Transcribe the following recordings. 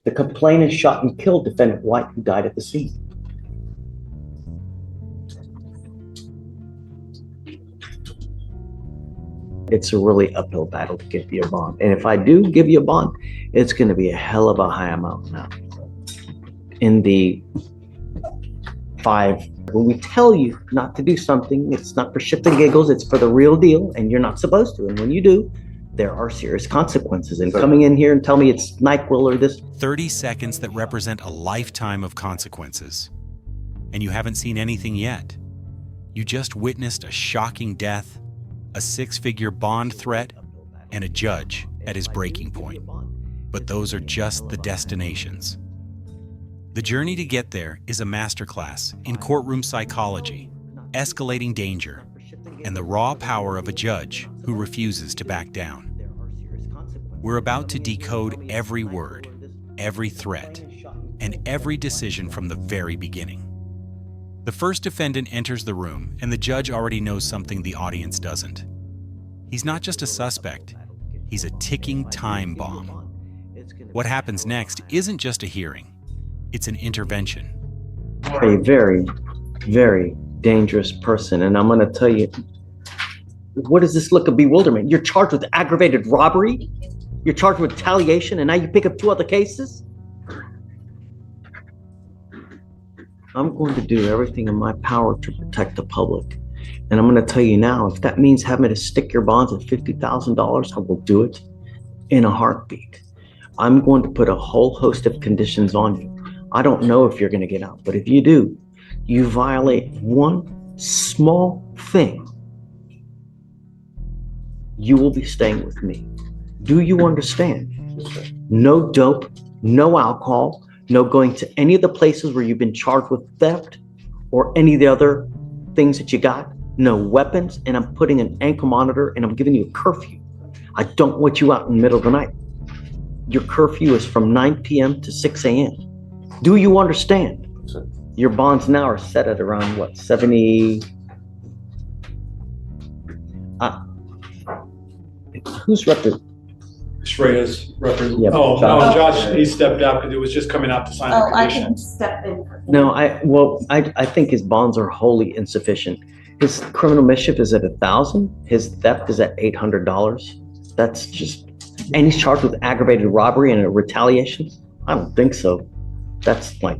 The complainant shot and killed defendant White, who died at the scene. It's a really uphill battle to give you a bond. And if I do give you a bond, it's going to be a hell of a high amount now. In the 5, when we tell you not to do something, it's not for shits and giggles, it's for the real deal, and you're not supposed to. And when you do, there are serious consequences. And coming in here and tell me it's NyQuil or this. 30 seconds that represent a lifetime of consequences. And you haven't seen anything yet. You just witnessed a shocking death, a 6-figure bond threat, and a judge at his breaking point. But those are just the destinations. The journey to get there is a masterclass in courtroom psychology, escalating danger, and the raw power of a judge who refuses to back down. We're about to decode every word, every threat, and every decision from the very beginning. The first defendant enters the room, and the judge already knows something the audience doesn't. He's not just a suspect, he's a ticking time bomb. What happens next isn't just a hearing, it's an intervention. A very, very dangerous person, and I'm going to tell you, what does this look of bewilderment? You're charged with aggravated robbery, you're charged with retaliation, and now you pick up 2 other cases? I'm going to do everything in my power to protect the public. And I'm going to tell you now, if that means having to stick your bonds at $50,000, I will do it in a heartbeat. I'm going to put a whole host of conditions on you. I don't know if you're going to get out, but if you do, you violate one small thing, you will be staying with me. Do you understand? No dope, no alcohol, no going to any of the places where you've been charged with theft or any of the other things that you got. No weapons, and I'm putting an ankle monitor, and I'm giving you a curfew. I don't want you out in the middle of the night. Your curfew is from 9 p.m. to 6 a.m. Do you understand? Your bonds now are set at around what, 70? Who's representing? Shreya's representative. Yeah, Oh, Josh. no, Josh, he stepped out because it was just coming out to sign the Oh, I condition. can step in. No, I think his bonds are wholly insufficient. His criminal mischief is at 1,000. His theft is at $800. That's just, and he's charged with aggravated robbery and a retaliation. I don't think so. That's like,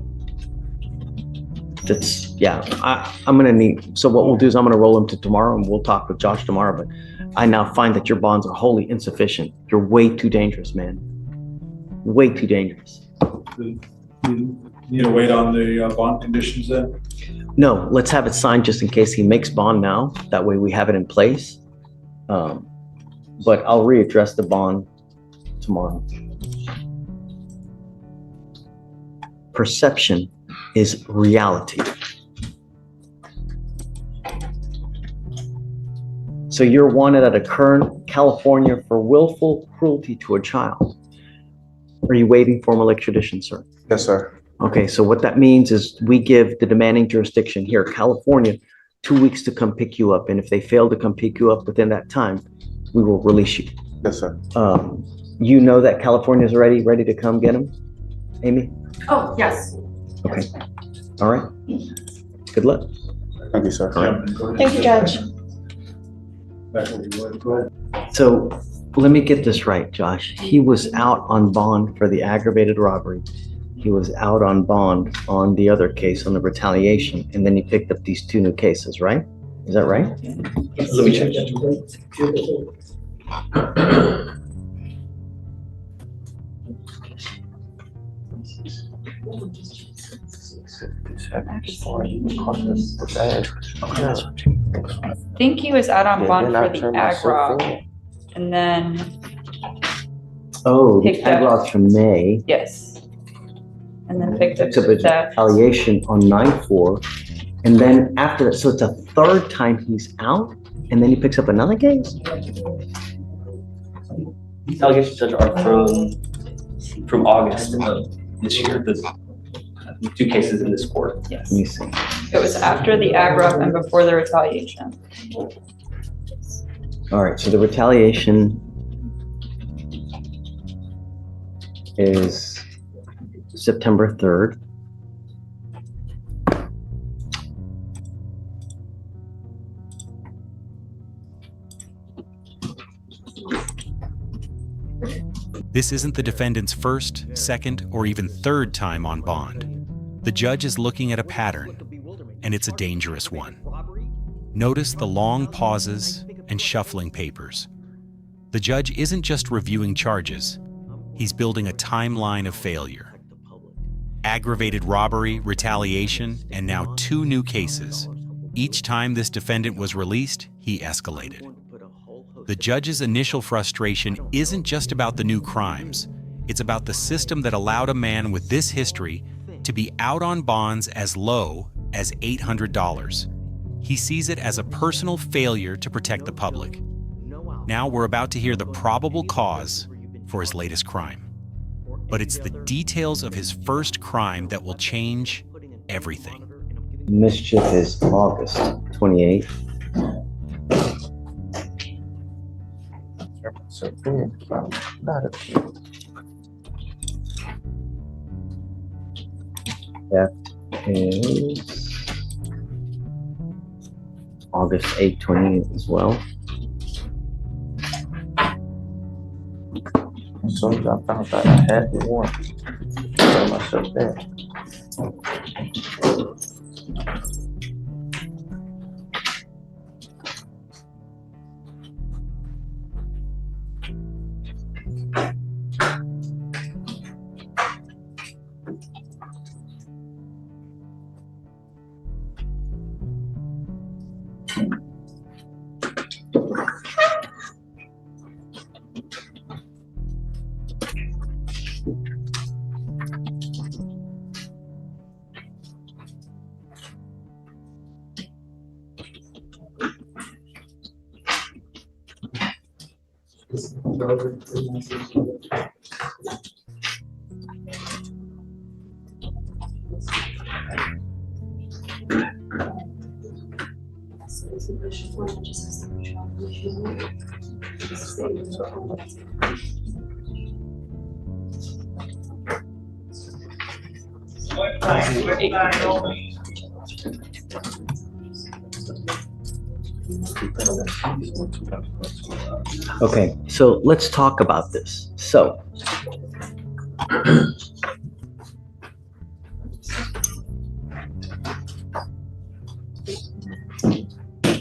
that's, yeah, I'm gonna need, so what we'll do is I'm gonna roll him to tomorrow, and we'll talk with Josh tomorrow, but I now find that your bonds are wholly insufficient. You're way too dangerous, man. Way too dangerous. You need to wait on the bond conditions then? No, let's have it signed just in case he makes bond now. That way we have it in place. But I'll readdress the bond tomorrow. Perception is reality. So you're wanted out of Kern, California for willful cruelty to a child. Are you waiting formal extradition, sir? Yes, sir. Okay, so what that means is we give the demanding jurisdiction here, California, 2 weeks to come pick you up. And if they fail to come pick you up within that time, we will release you. Yes, sir. You know that California is ready to come get him, Amy? Oh, yes. Okay. All right. Good luck. Thank you, sir. Thank you, Judge. Go ahead. So let me get this right, Josh. He was out on bond for the aggravated robbery. He was out on bond on the other case, on the retaliation, and then he picked up these 2 new cases, right? Is that right? Let me check that. I think he was out on bond for the aggro, and then, Oh, the Picked up. tag from May. yes. And then picked up Picks up a theft. retaliation on 9/4, and then after that, so it's a 3rd time he's out, and then he picks up another case? These allegations, Judge, are from August of this year, the 2 cases in this court. Yes. Let me see. It was after the aggro and before the retaliation. All right, so the retaliation is September 3rd. This isn't the defendant's first, second, or even third time on bond. The judge is looking at a pattern, and it's a dangerous one. Notice the long pauses and shuffling papers. The judge isn't just reviewing charges, he's building a timeline of failure. Aggravated robbery, retaliation, and now 2 new cases. Each time this defendant was released, he escalated. The judge's initial frustration isn't just about the new crimes. It's about the system that allowed a man with this history to be out on bonds as low as $800. He sees it as a personal failure to protect the public. Now we're about to hear the probable cause for his latest crime. But it's the details of his first crime that will change everything. Mischief is August 28th. That is August 8th, 28th as well. So I found out I had the one. Tell myself that. Okay, so let's talk about this. So,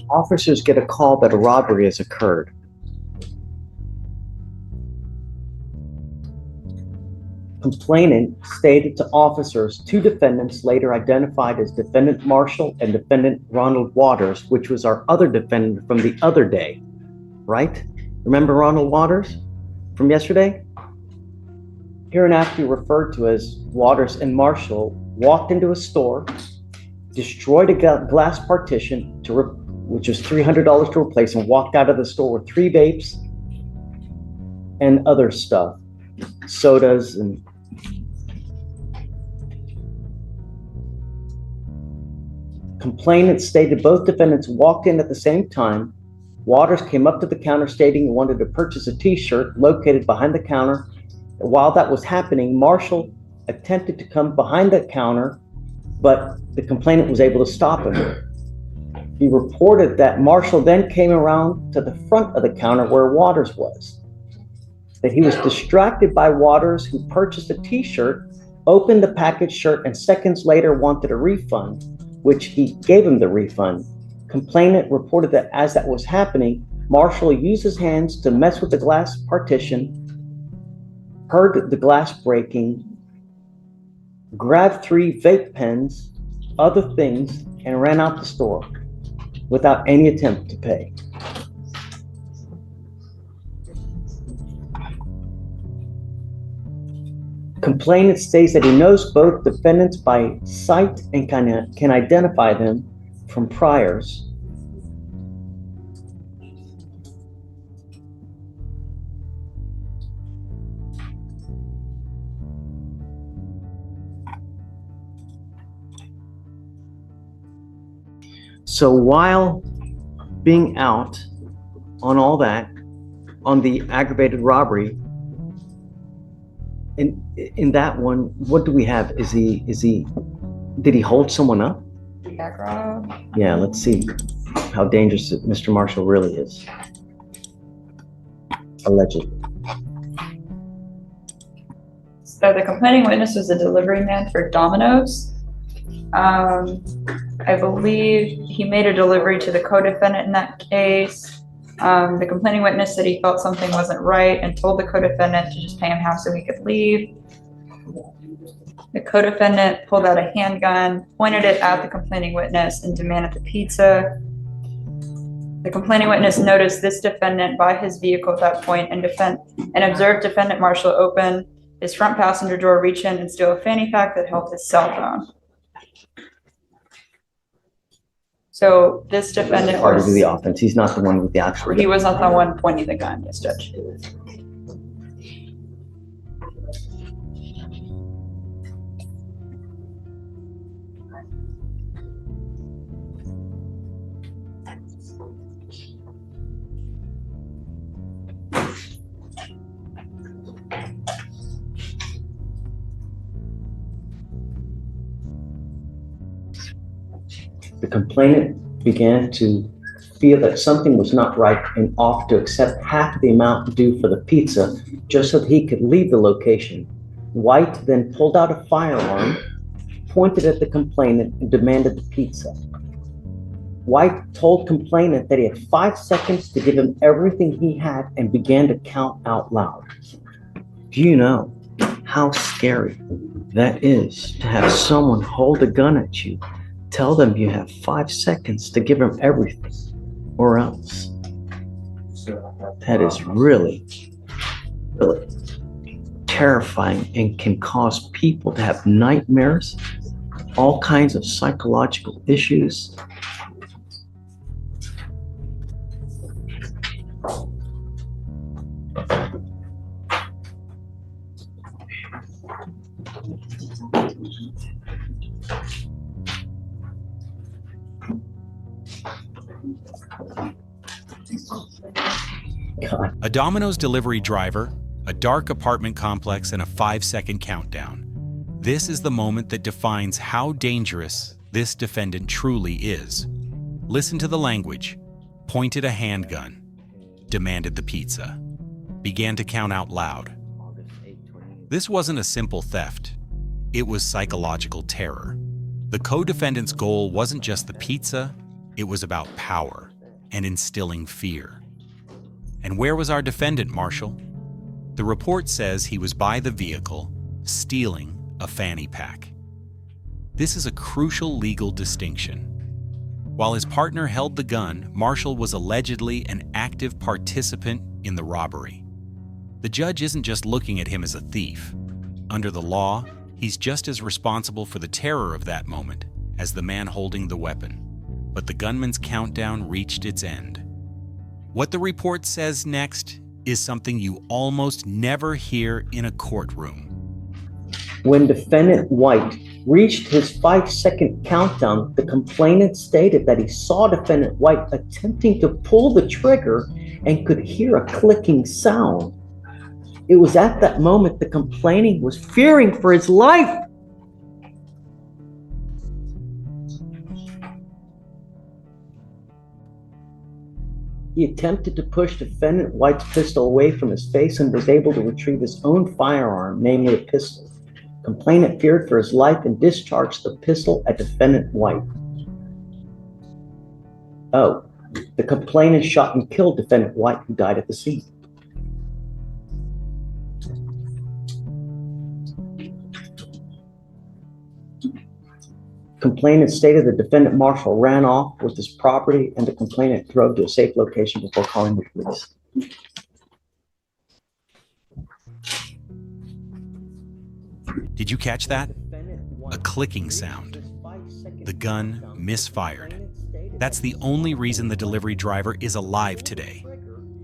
officers get a call that a robbery has occurred. Complainant stated to officers 2 defendants later identified as defendant Marshall and defendant Ronald Waters, which was our other defendant from the other day, right? Remember Ronald Waters from yesterday? Hereinafter referred to as Waters and Marshall walked into a store, destroyed a glass partition, which was $300 to replace, and walked out of the store with 3 vapes and other stuff, sodas and complainant stated both defendants walked in at the same time. Waters came up to the counter stating he wanted to purchase a t-shirt located behind the counter. While that was happening, Marshall attempted to come behind the counter, but the complainant was able to stop him. He reported that Marshall then came around to the front of the counter where Waters was, that he was distracted by Waters, who purchased a t-shirt, opened the packaged shirt, and seconds later wanted a refund, which he gave him the refund. Complainant reported that as that was happening, Marshall used his hands to mess with the glass partition, heard the glass breaking, grabbed 3 vape pens, other things, and ran out the store without any attempt to pay. Complainant states that he knows both defendants by sight and can identify them from priors. So while being out on all that, on the aggravated robbery, in that one, what do we have? Did he hold someone up? Background. Yeah, let's see how dangerous Mr. Marshall really is. Allegedly. So the complaining witness was a delivery man for Domino's. I believe he made a delivery to the co-defendant in that case. The complaining witness said he felt something wasn't right and told the co-defendant to just pay him half so he could leave. The co-defendant pulled out a handgun, pointed it at the complaining witness, and demanded the pizza. The complaining witness noticed this defendant by his vehicle at that point and observed defendant Marshall open his front passenger door, reach in and steal a fanny pack that held his cell phone. So this defendant Part of the offense. He's not the one with the actual. he was not the one pointing the gun, yes, Judge. The complainant began to feel that something was not right and offered to accept half the amount due for the pizza just so that he could leave the location. White then pulled out a firearm, pointed at the complainant, and demanded the pizza. White told complainant that he had 5 seconds to give him everything he had and began to count out loud. Do you know how scary that is to have someone hold a gun at you? Tell them you have 5 seconds to give them everything, or else. That is really, really terrifying and can cause people to have nightmares, all kinds of psychological issues. God. A Domino's delivery driver, a dark apartment complex, and a 5-second countdown. This is the moment that defines how dangerous this defendant truly is. Listen to the language. Pointed a handgun. Demanded the pizza. Began to count out loud. This wasn't a simple theft. It was psychological terror. The co-defendant's goal wasn't just the pizza, it was about power and instilling fear. And where was our defendant, Marshall? The report says he was by the vehicle, stealing a fanny pack. This is a crucial legal distinction. While his partner held the gun, Marshall was allegedly an active participant in the robbery. The judge isn't just looking at him as a thief. Under the law, he's just as responsible for the terror of that moment as the man holding the weapon. But the gunman's countdown reached its end. What the report says next is something you almost never hear in a courtroom. When defendant White reached his 5-second countdown, the complainant stated that he saw defendant White attempting to pull the trigger and could hear a clicking sound. It was at that moment the complainant was fearing for his life. He attempted to push defendant White's pistol away from his face and was able to retrieve his own firearm, namely a pistol. Complainant feared for his life and discharged the pistol at defendant White. Oh, the complainant shot and killed defendant White, who died at the scene. Complainant stated that defendant Marshall ran off with his property and the complainant drove to a safe location before calling the police. Did you catch that? A clicking sound. The gun misfired. That's the only reason the delivery driver is alive today.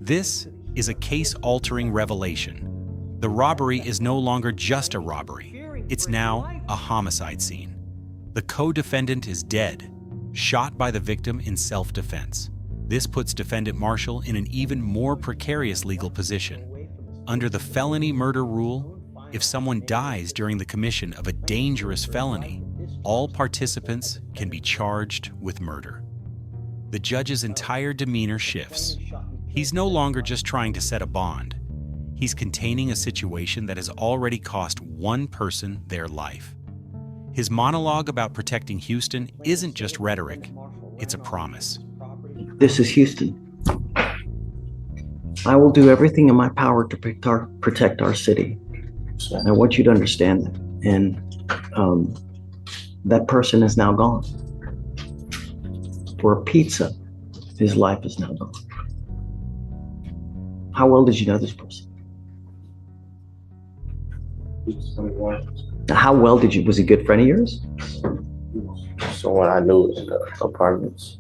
This is a case-altering revelation. The robbery is no longer just a robbery. It's now a homicide scene. The co-defendant is dead, shot by the victim in self-defense. This puts defendant Marshall in an even more precarious legal position. Under the felony murder rule, if someone dies during the commission of a dangerous felony, all participants can be charged with murder. The judge's entire demeanor shifts. He's no longer just trying to set a bond. He's containing a situation that has already cost one person their life. His monologue about protecting Houston isn't just rhetoric, it's a promise. This is Houston. I will do everything in my power to protect our city. And I want you to understand that. And that person is now gone. For a pizza, his life is now gone. How well did you know this person? How well did you, was he a good friend of yours? Someone I knew in the apartments.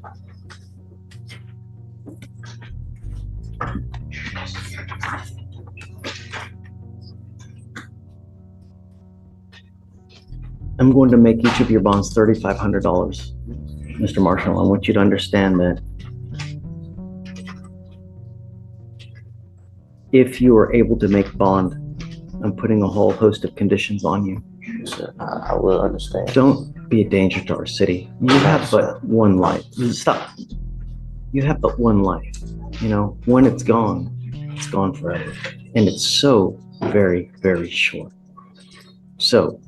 I'm going to make each of your bonds $3,500. Mr. Marshall, I want you to understand that if you are able to make bond, I'm putting a whole host of conditions on you. I will understand. Don't be a danger to our city. You have but one life. Stop. You have but one life. You know, when it's gone forever. And it's so very, very short. So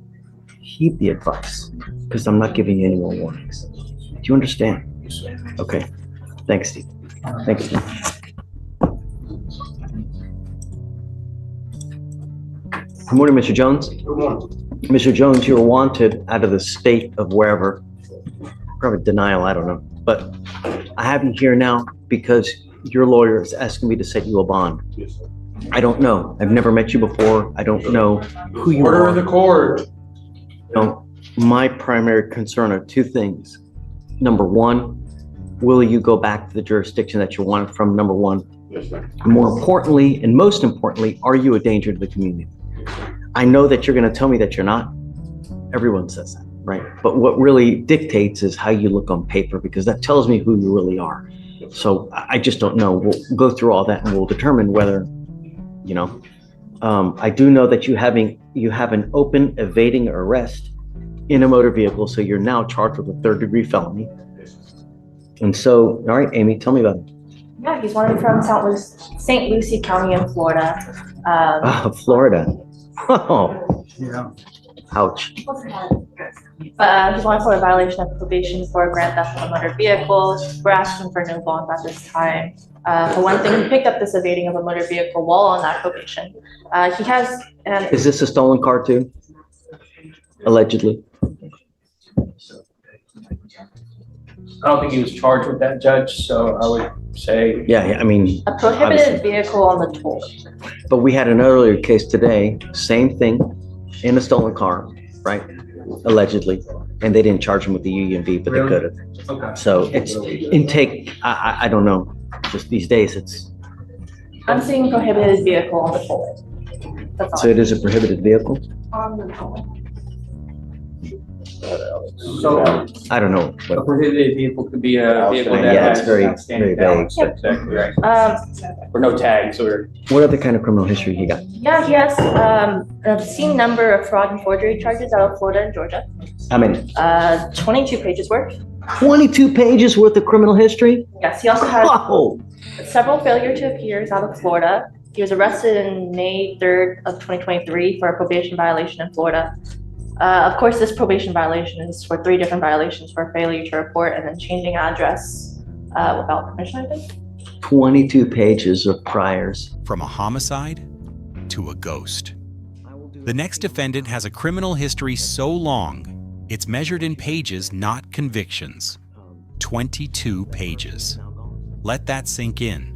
heed the advice, because I'm not giving you any more warnings. Do you understand? Okay. Thanks, Steve. Thanks, Steve. Good morning, Mr. Jones. Good morning. Mr. Jones, you were wanted out of the state of wherever. Probably denial, I don't know. But I have you here now because your lawyer is asking me to set you a bond. Yes, sir. I don't know. I've never met you before. I don't know who you Order are. in the court. No, my primary concern are two things. Number one, will you go back to the jurisdiction that you wanted from? Number one. Yes, sir. More importantly, and most importantly, are you a danger to the community? I know that you're going to tell me that you're not. Everyone says that, right? But what really dictates is how you look on paper, because that tells me who you really are. So I just don't know. We'll go through all that and we'll determine whether, you know. I do know that you have an open evading arrest in a motor vehicle, so you're now charged with a third-degree felony. And so, all right, Amy, tell me about it. Yeah, he's wanted from St. Lucie County in Florida. Florida. Oh, Yeah. ouch. But he's wanted for a violation of probation for grand theft of a motor vehicle. We're asking for no bond at this time. For one thing, he picked up this evading of a motor vehicle while on that probation. He has Is this a stolen car too? Allegedly. I don't think he was charged with that, Judge, so I would say Yeah, I mean, a prohibited vehicle on the toll. but we had an earlier case today, same thing, in a stolen car, right? Allegedly, and they didn't charge him with the UUV, but they Really? could have. okay. So it's intake, I don't know, just these days it's, I'm seeing prohibited vehicle on the toll. That's all. so it is a prohibited vehicle? On the toll. So I don't know. a prohibited vehicle could be a vehicle that Yeah, it's has very, outstanding very vague. balance. That's exactly right. Or no tags or. What other kind of criminal history he got? Yeah, he has an obscene number of fraud and forgery charges out of Florida and Georgia. I mean, 22 pages worth. 22 pages worth of criminal history? Yes, he also has Whoa! several failure to appears out of Florida. He was arrested in May 3rd of 2023 for a probation violation in Florida. Of course, this probation violation is for 3 different violations for failure to report and then changing address without permission, I think. 22 pages of priors. From a homicide to a ghost. The next defendant has a criminal history so long, it's measured in pages, not convictions. 22 pages. Let that sink in.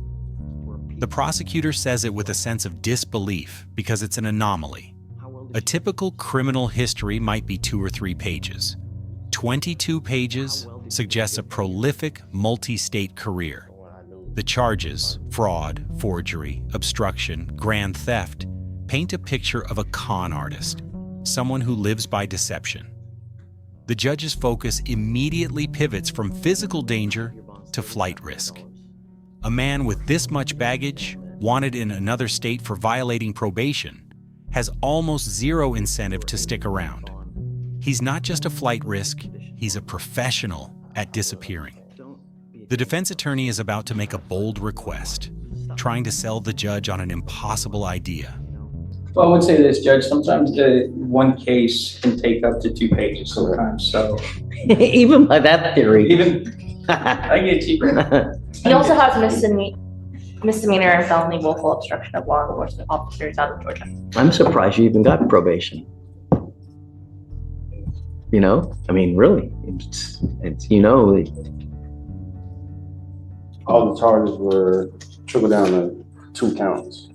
The prosecutor says it with a sense of disbelief because it's an anomaly. A typical criminal history might be 2 or 3 pages. 22 pages suggests a prolific multi-state career. The charges, fraud, forgery, obstruction, grand theft, paint a picture of a con artist, someone who lives by deception. The judge's focus immediately pivots from physical danger to flight risk. A man with this much baggage, wanted in another state for violating probation, has almost zero incentive to stick around. He's not just a flight risk, he's a professional at disappearing. The defense attorney is about to make a bold request, trying to sell the judge on an impossible idea. Well, I would say this, Judge, sometimes one case can take up to 2 pages sometimes, so. Even by that theory. I get you. He also has misdemeanor and felony willful obstruction of law enforcement officers out of Georgia. I'm surprised you even got probation. You know, I mean, really, it's you know. All the charges were trickled down to 2 counts.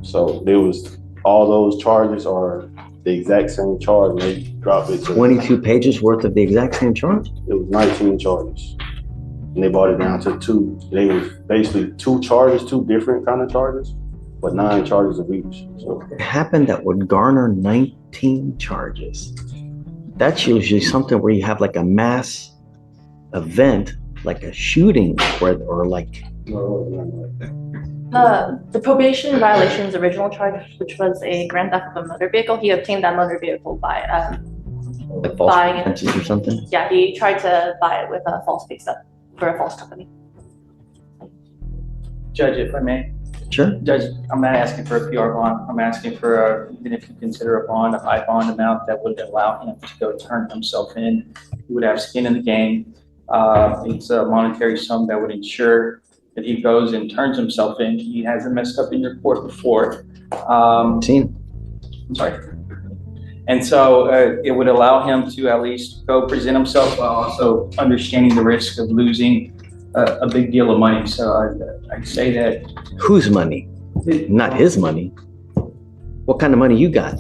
So there was, all those charges are the exact same charge, and they dropped it to 22 pages worth of the exact same charge? It was 19 charges. And they brought it down to 2. They was basically 2 charges, 2 different kind of charges, but 9 charges of each. So It happened that would garner 19 charges. That's usually something where you have like a mass event, like a shooting, or like. The probation violation's original charge, which was a grand theft of a motor vehicle, he obtained that motor vehicle by Like false buying it. pretenses or something? Yeah, he tried to buy it with a false pay stub for a false company. Judge, if I may. Sure. Judge, I'm not asking for a PR bond. I'm asking for, even if you consider a bond, a high bond amount that would allow him to go turn himself in. He would have skin in the game. It's a monetary sum that would ensure that he goes and turns himself in. He hasn't messed up in your court before. Seen. I'm sorry. And so it would allow him to at least go present himself while also understanding the risk of losing a big deal of money. So I'd say that. Whose money? Not his money. What kind of money you got?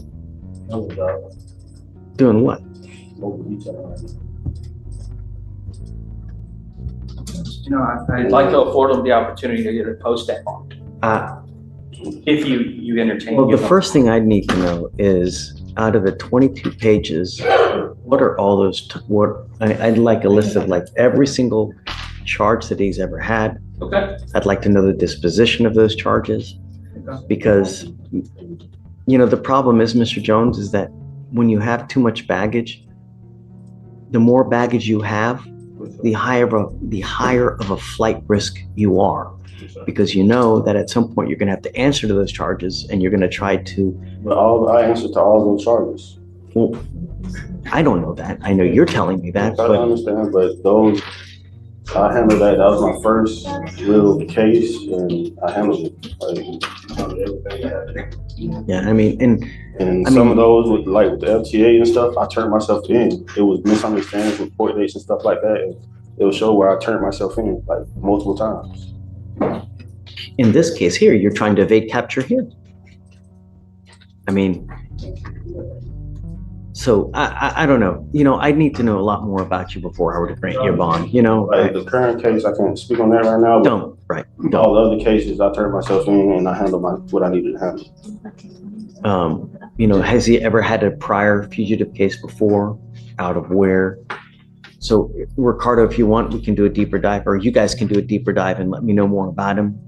Doing what? You know, I'd like to afford him the opportunity to post that bond. If you entertain. Well, the first thing I'd need to know is, out of the 22 pages, what are all those, I'd like a list of like every single charge that he's ever had. Okay. I'd like to know the disposition of those charges, because, you know, the problem is, Mr. Jones, is that when you have too much baggage, the more baggage you have, the higher of a flight risk you are, because you know that at some point you're going to have to answer to those charges, and you're going to try to. But I answered to all those charges. Well, I don't know that. I know you're telling me that, I but understand, but those, I handled that. That was my first real case, and I handled it. yeah, I mean, And I some mean, of those with the FTA and stuff, I turned myself in. It was misunderstandings with court dates and stuff like that. And it will show where I turned myself in like multiple times. in this case here, you're trying to evade capture here. I mean, so I don't know. You know, I need to know a lot more about you before I were to grant you a bond. You know, Like the current case, I can't speak on that right now. But don't. all the other cases, I turned myself in and I handled what I needed to handle. You know, has he ever had a prior fugitive case before? Out of where? So, Ricardo, if you want, we can do a deeper dive, or you guys can do a deeper dive and let me know more about him.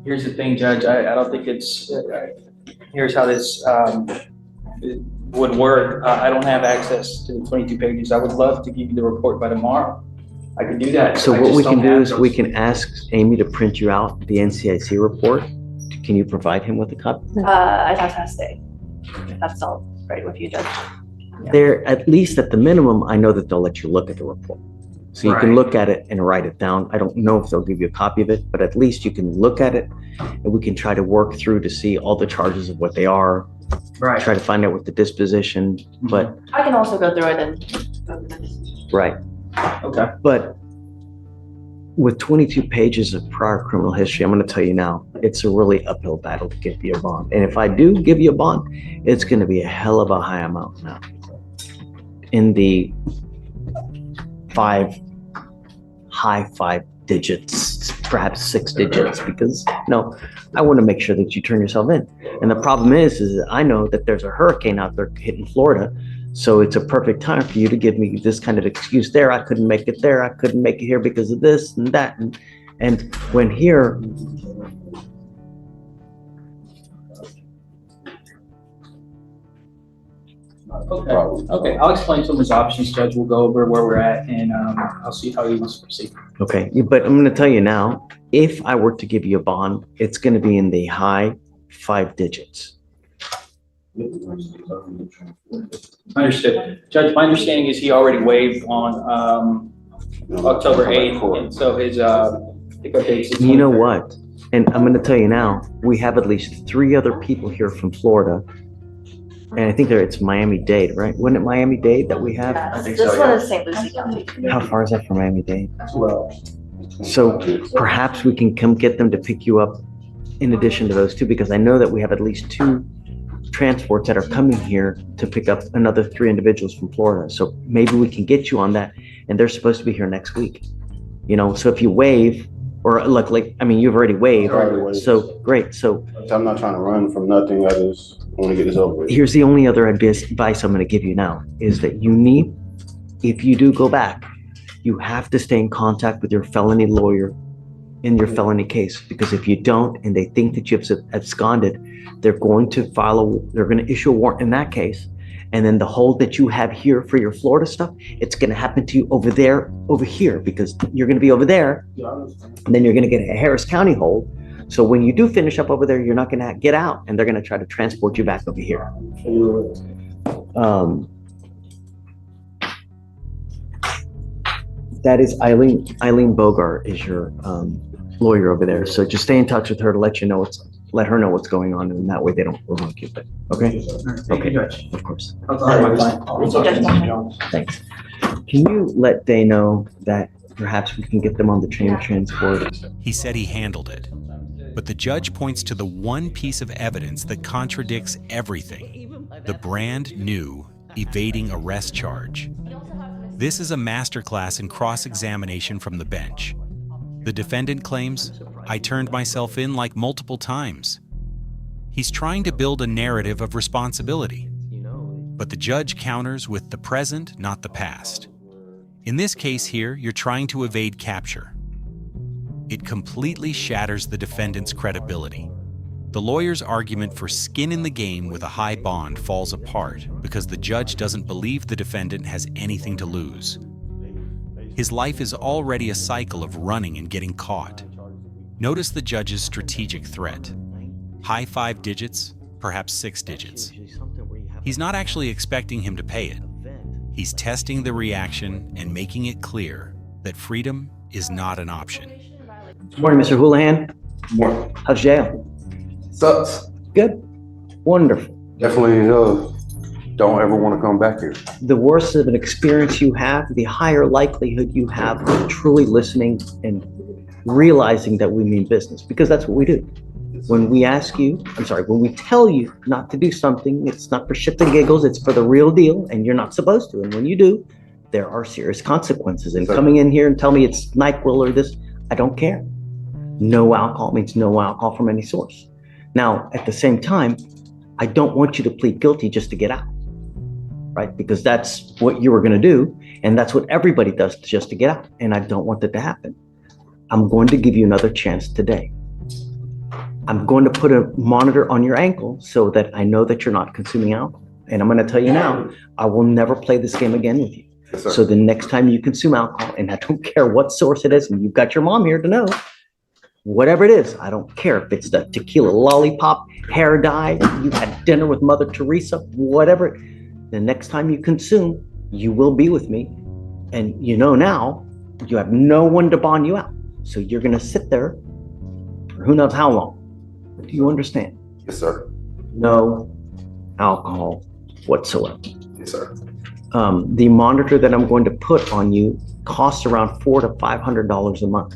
Here's the thing, Judge. I don't think it's. Here's how this it would work. I don't have access to the 22 pages. I would love to give you the report by tomorrow. I can do that. So I what just we can don't do have is those. we can ask Amy to print you out the NCIC report. Can you provide him with a copy? I'd have to ask Dave, if that's all right with you, Judge. They're, at least at the minimum, I know that they'll let you look at the report. So you can Right. look at it and write it down. I don't know if they'll give you a copy of it, but at least you can look at it, and we can try to work through to see all the charges of what they are, Right. try to find out what the disposition, but, I can also go through it and. right. Okay. But with 22 pages of prior criminal history, I'm going to tell you now, it's a really uphill battle to give you a bond. And if I do give you a bond, it's going to be a hell of a high amount now. In the high five digits, perhaps 6 digits, because no, I want to make sure that you turn yourself in. And the problem is that I know that there's a hurricane out there hitting Florida. So it's a perfect time for you to give me this kind of excuse there. I couldn't make it there. I couldn't make it here because of this and that. And when here, Okay, I'll explain some of his options, Judge. We'll go over where we're at, and I'll see how he wants to proceed. Okay, but I'm going to tell you now, if I were to give you a bond, it's going to be in the high 5 digits. Understood. Judge, my understanding is he already waived on October 8th, and so his pickup date is. You know what? And I'm going to tell you now, we have at least 3 other people here from Florida. And I think it's Miami-Dade, right? Wasn't it Miami-Dade that we have? This one is St. Lucie County. How far is that from Miami-Dade? So perhaps we can come get them to pick you up in addition to those 2, because I know that we have at least 2 transports that are coming here to pick up another 3 individuals from Florida. So maybe we can get you on that, and they're supposed to be here next week. You know, so if you waive, or like, I mean, you've already waived, so great. So I'm not trying to run from nothing. I just want to get this over with. here's the only other advice I'm going to give you now is that you need, if you do go back, you have to stay in contact with your felony lawyer in your felony case, because if you don't and they think that you've absconded, they're going to issue a warrant in that case, and then the hold that you have here for your Florida stuff, it's going to happen to you over here, because you're going to be over there, and then you're going to get a Harris County hold. So when you do finish up over there, you're not going to get out, and they're going to try to transport you back over here. That is Eileen Bogart is your lawyer over there. So just stay in touch with her to let her know what's going on, and that way they don't overlook you. But okay, Thank you, Judge. of course. I'll talk to my client. Thanks. Can you let Day know that perhaps we can get them on the train transport? He said he handled it, but the judge points to the one piece of evidence that contradicts everything: the brand new evading arrest charge. This is a masterclass in cross-examination from the bench. The defendant claims, "I turned myself in like multiple times." He's trying to build a narrative of responsibility, but the judge counters with the present, not the past. In this case here, you're trying to evade capture. It completely shatters the defendant's credibility. The lawyer's argument for skin in the game with a high bond falls apart because the judge doesn't believe the defendant has anything to lose. His life is already a cycle of running and getting caught. Notice the judge's strategic threat. High 5 digits, perhaps 6 digits. He's not actually expecting him to pay it. He's testing the reaction and making it clear that freedom is not an option. Morning, Mr. Houlihan. Morning. How's jail? Sucks. Good. Wonderful. Definitely don't ever want to come back here. The worse of an experience you have, the higher likelihood you have of truly listening and realizing that we mean business, because that's what we do. When we when we tell you not to do something, it's not for shits and giggles, it's for the real deal, and you're not supposed to. And when you do, there are serious consequences. And coming in here and tell me it's NyQuil or this, I don't care. No alcohol means no alcohol from any source. Now, at the same time, I don't want you to plead guilty just to get out, right? Because that's what you were going to do, and that's what everybody does just to get out, and I don't want that to happen. I'm going to give you another chance today. I'm going to put a monitor on your ankle so that I know that you're not consuming alcohol. And I'm going to tell you now, I will never play this game again with you. Yes, sir. So the next time you consume alcohol, and I don't care what source it is, and you've got your mom here to know, whatever it is, I don't care if it's the tequila lollipop, hair dye, you had dinner with Mother Teresa, whatever. The next time you consume, you will be with me. And you know now, you have no one to bond you out. So you're going to sit there for who knows how long. Do you understand? Yes, sir. No alcohol whatsoever. Yes, sir. The monitor that I'm going to put on you costs around $400 to $500 a month.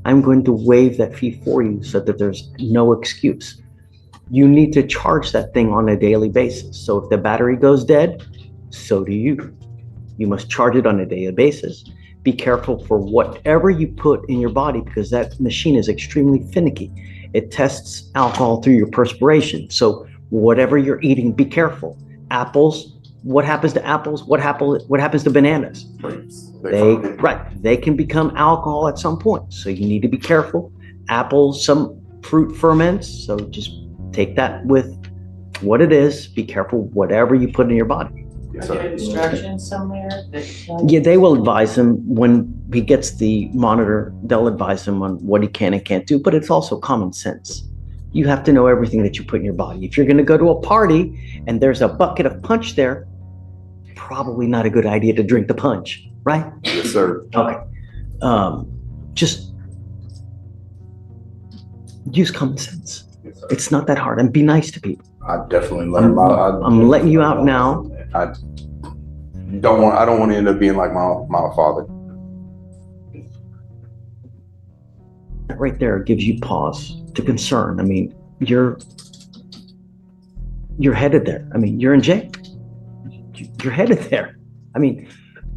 I'm going to waive that fee for you so that there's no excuse. You need to charge that thing on a daily basis. So if the battery goes dead, so do you. You must charge it on a daily basis. Be careful for whatever you put in your body, because that machine is extremely finicky. It tests alcohol through your perspiration. So whatever you're eating, be careful. Apples, what happens to apples? What happens to bananas? They can become alcohol at some point. So you need to be careful. Apples, some fruit ferments. So just take that with what it is. Be careful whatever you put in your body. Yes, Are there sir. instructions somewhere that? Yeah, they will advise him when he gets the monitor. They'll advise him on what he can and can't do, but it's also common sense. You have to know everything that you put in your body. If you're going to go to a party and there's a bucket of punch there, probably not a good idea to drink the punch, right? Yes, sir. Okay. Just use common sense. Yes, sir. It's not that hard, and be nice to people. I definitely learned. I'm letting you out now. I don't want to end up being like my father. That right there gives you pause to concern. I mean, you're headed there. I mean, you're in jail. You're headed there. I mean,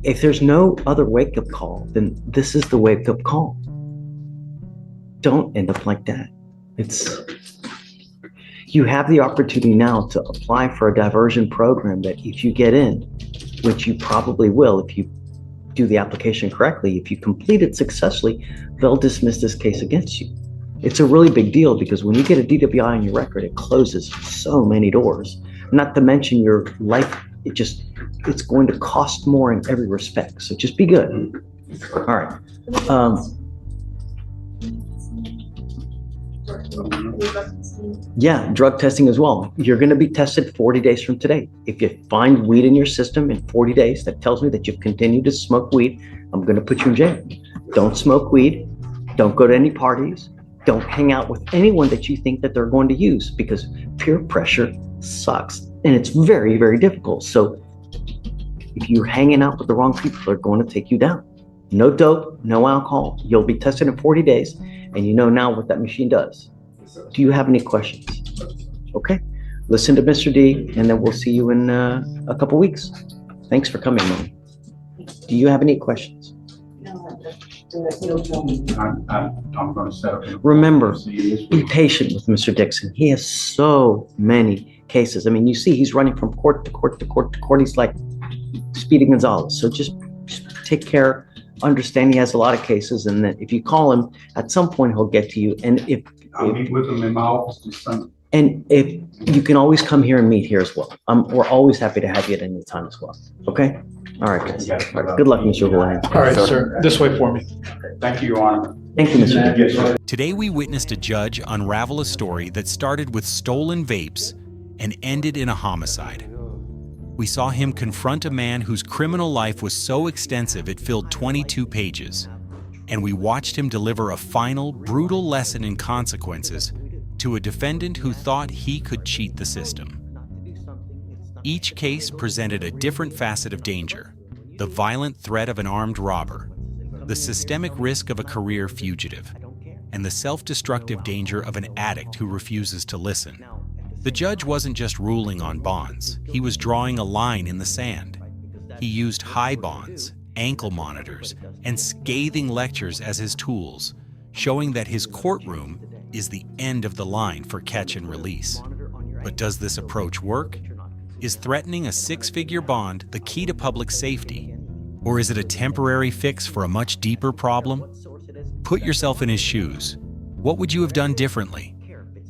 if there's no other wake-up call, then this is the wake-up call. Don't end up like that. You have the opportunity now to apply for a diversion program that if you get in, which you probably will if you do the application correctly, if you complete it successfully, they'll dismiss this case against you. It's a really big deal because when you get a DWI on your record, it closes so many doors. Not to mention your life, it's going to cost more in every respect. So just be good. All right. Yeah, drug testing as well. You're going to be tested 40 days from today. If you find weed in your system in 40 days, that tells me that you've continued to smoke weed. I'm going to put you in jail. Don't smoke weed. Don't go to any parties. Don't hang out with anyone that you think that they're going to use, because peer pressure sucks and it's very, very difficult. So if you're hanging out with the wrong people, they're going to take you down. No dope, no alcohol. You'll be tested in 40 days, and you know now what that machine does. Do you have any questions? Okay, listen to Mr. D, and then we'll see you in a couple weeks. Thanks for coming, man. Do you have any questions? I'm going to set up. Remember, be patient with Mr. Dixon. He has so many cases. I mean, you see, he's running from court to court to court to court. He's like Speedy Gonzalez. So just take care, understand he has a lot of cases, and that if you call him, at some point he'll get to you. And I'll meet with him in my office this Sunday. And if you can always come here and meet here as well. We're always happy to have you at any time as well. Okay? All right, guys. All right. Good luck, Mr. Houlihan. All right, sir. This way for me. Thank you, Your Honor. Thank you, Mr. Dixon. Today we witnessed a judge unravel a story that started with stolen vapes and ended in a homicide. We saw him confront a man whose criminal life was so extensive it filled 22 pages. And we watched him deliver a final, brutal lesson in consequences to a defendant who thought he could cheat the system. Each case presented a different facet of danger: the violent threat of an armed robber, the systemic risk of a career fugitive, and the self-destructive danger of an addict who refuses to listen. The judge wasn't just ruling on bonds, he was drawing a line in the sand. He used high bonds, ankle monitors, and scathing lectures as his tools, showing that his courtroom is the end of the line for catch and release. But does this approach work? Is threatening a six-figure bond the key to public safety? Or is it a temporary fix for a much deeper problem? Put yourself in his shoes. What would you have done differently?